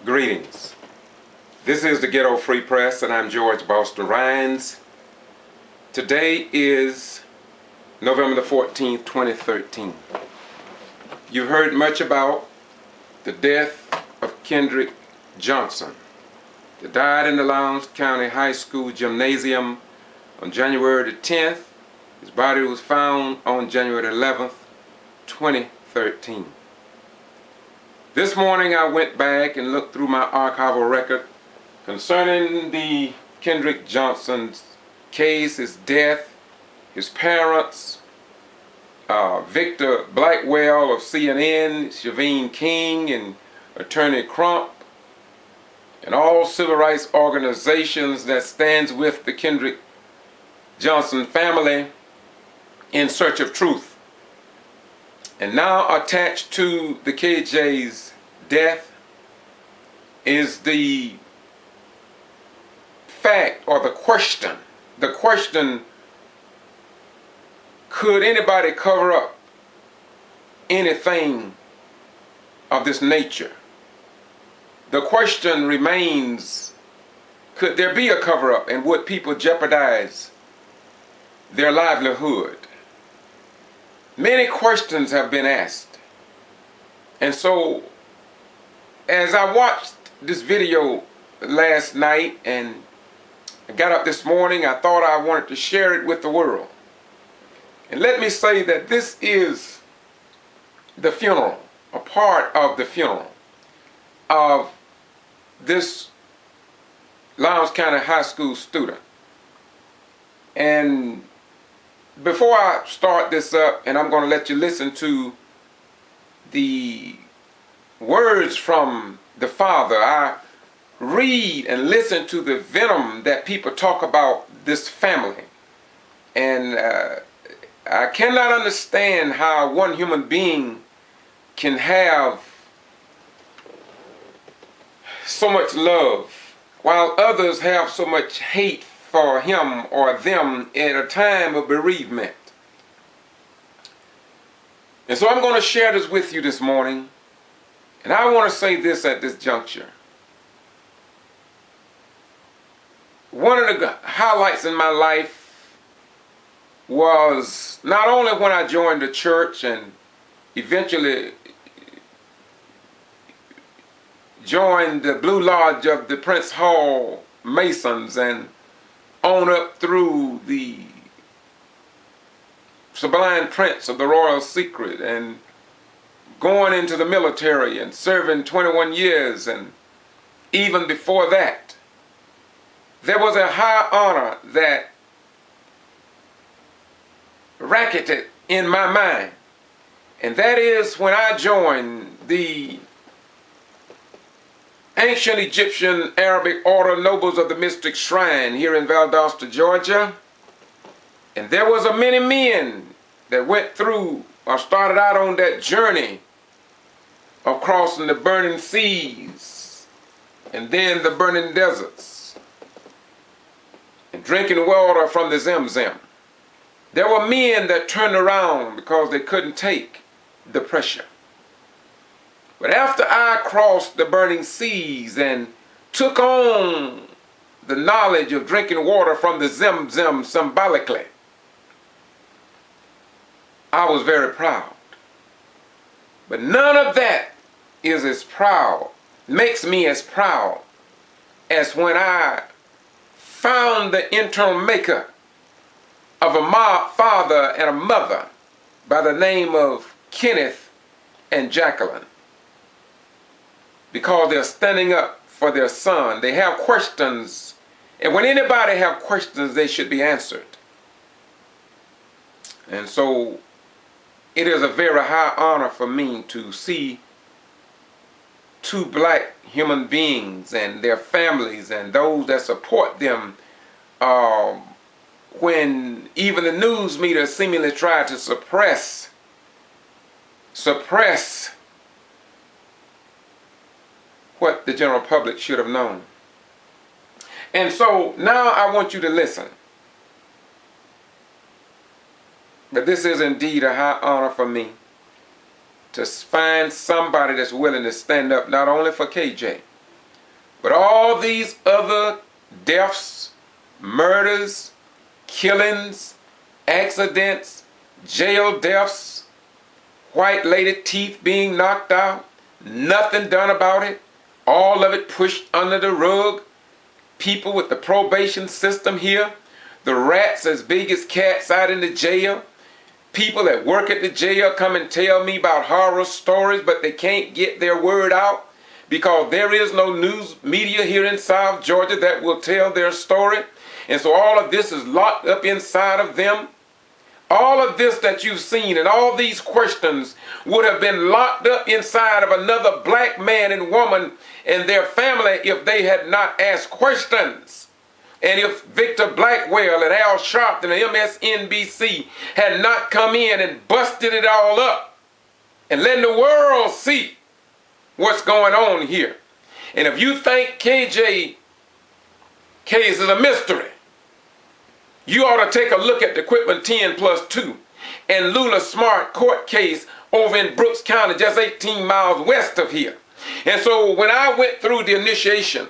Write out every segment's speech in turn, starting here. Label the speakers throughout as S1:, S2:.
S1: Greetings. This is the Getto Free Press, and I'm George Boston Rhynes. Today is November the 14th, 2013. You've heard much about the death of Kendrick Johnson, that died in the Lowndes County High School gymnasium on January the 10th. His body was found on January the 11th, 2013. This morning I went back and looked through my archival record concerning the Kendrick Johnson's case, his death, his parents, Victor Blackwell of CNN, Shavine King, and Attorney Crump, and all civil rights organizations that stands with the Kendrick Johnson family in search of truth. And now attached to the KJ's death is the fact, or the question. The question, could anybody cover up anything of this nature? The question remains, could there be a cover-up, and would people jeopardize their livelihood? Many questions have been asked. And so, as I watched this video last night and I got up this morning, I thought I wanted to share it with the world. And let me say that this is the funeral, a part of the funeral of this Lowndes County High School student. And before I start this up, and I'm going to let you listen to the words from the father, I read and listen to the venom that people talk about this family. And I cannot understand how one human being can have so much love while others have so much hate for him or them at a time of bereavement. And so I'm going to share this with you this morning, and I want to say this at this juncture. One of the highlights in my life was not only when I joined the church and eventually joined the Blue Lodge of the Prince Hall Masons and on up through the Sublime Prince of the Royal Secret and going into the military and serving 21 years, and even before that, there was a high honor that racketed in my mind, and that is when I joined the ancient Egyptian Arabic Order Nobles of the Mystic Shrine here in Valdosta, Georgia. And there was a many men that went through or started out on that journey of crossing the burning seas and then the burning deserts and drinking water from the Zemzem. There were men that turned around because they couldn't take the pressure. But after I crossed the burning seas and took on the knowledge of drinking water from the Zemzem symbolically, I was very proud. But none of that is as proud, makes me as proud as when I found the internal maker of a father and a mother by the name of Kenneth and Jacqueline. Because they're standing up for their son. They have questions, and when anybody have questions, they should be answered. And so it is a very high honor for me to see two black human beings and their families and those that support them when even the news media seemingly tried to suppress what the general public should have known. And so now I want you to listen. But this is indeed a high honor for me to find somebody that's willing to stand up not only for KJ, But all these other deaths, murders, killings, accidents, jail deaths, white lady teeth being knocked out, nothing done about it, all of it pushed under the rug. People with the probation system here, the rats as big as cats out in the jail, people that work at the jail come and tell me about horror stories, but they can't get their word out because there is no news media here in South Georgia that will tell their story. And so all of this is locked up inside of them. All of this that you've seen and all these questions would have been locked up inside of another black man and woman and their family if they had not asked questions. And if Victor Blackwell and Al Sharpton and MSNBC had not come in and busted it all up and letting the world see what's going on here. And if you think KJ case is a mystery, you ought to take a look at the Quitman 10+2 and Lula Smart court case over in Brooks County, just 18 miles west of here. And so when I went through the initiation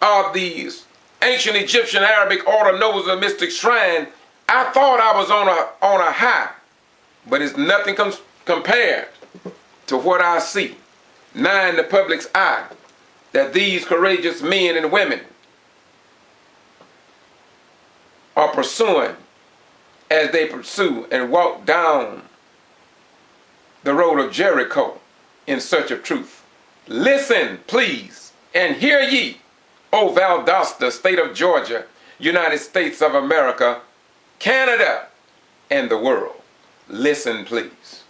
S1: of these ancient Egyptian Arabic Order Nobles of Mystic Shrine, I thought I was on a high, but it's nothing compared to what I see now in the public's eye, that these courageous men and women are pursuing as they pursue and walk down the road of Jericho in search of truth. Listen, please, and hear ye, O Valdosta, state of Georgia, United States of America, Canada, and the world. Listen, please.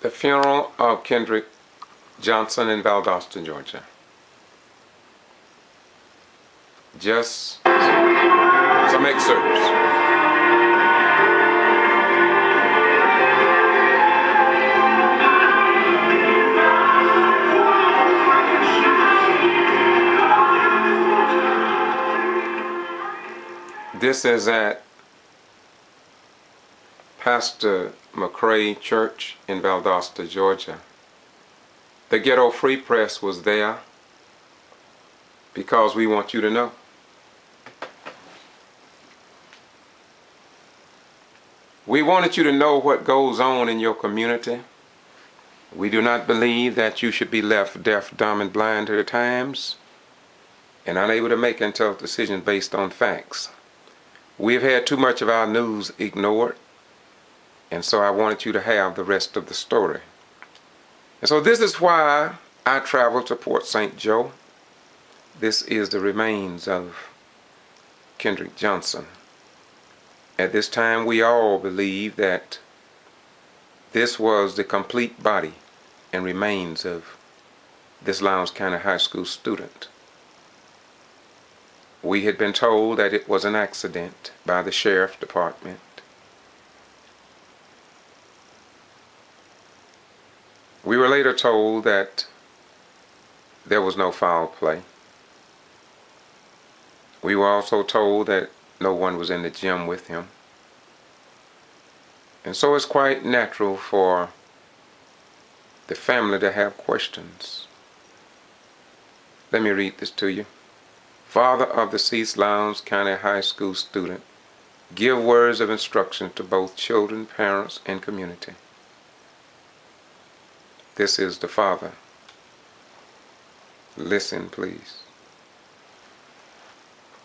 S1: The funeral of Kendrick Johnson in Valdosta, Georgia. Just some excerpts. This is at Pastor McCrae Church in Valdosta, Georgia. The Ghetto Free Press was there because we want you to know. We wanted you to know what goes on in your community. We do not believe that you should be left deaf, dumb, and blind to the times and unable to make and tough decisions based on facts. We've had too much of our news ignored, and so I wanted you to have the rest of the story. And so this is why I traveled to Port St. Joe. This is the remains of Kendrick Johnson. At this time, we all believe that this was the complete body and remains of this Lowndes County High School student. We had been told that it was an accident by the sheriff department. We were later told that there was no foul play. We were also told that no one was in the gym with him. And so it's quite natural for the family to have questions. Let me read this to you. Father of the deceased Lowndes County High School student, give words of instruction to both children, parents, and community. This is the Father. Listen, please.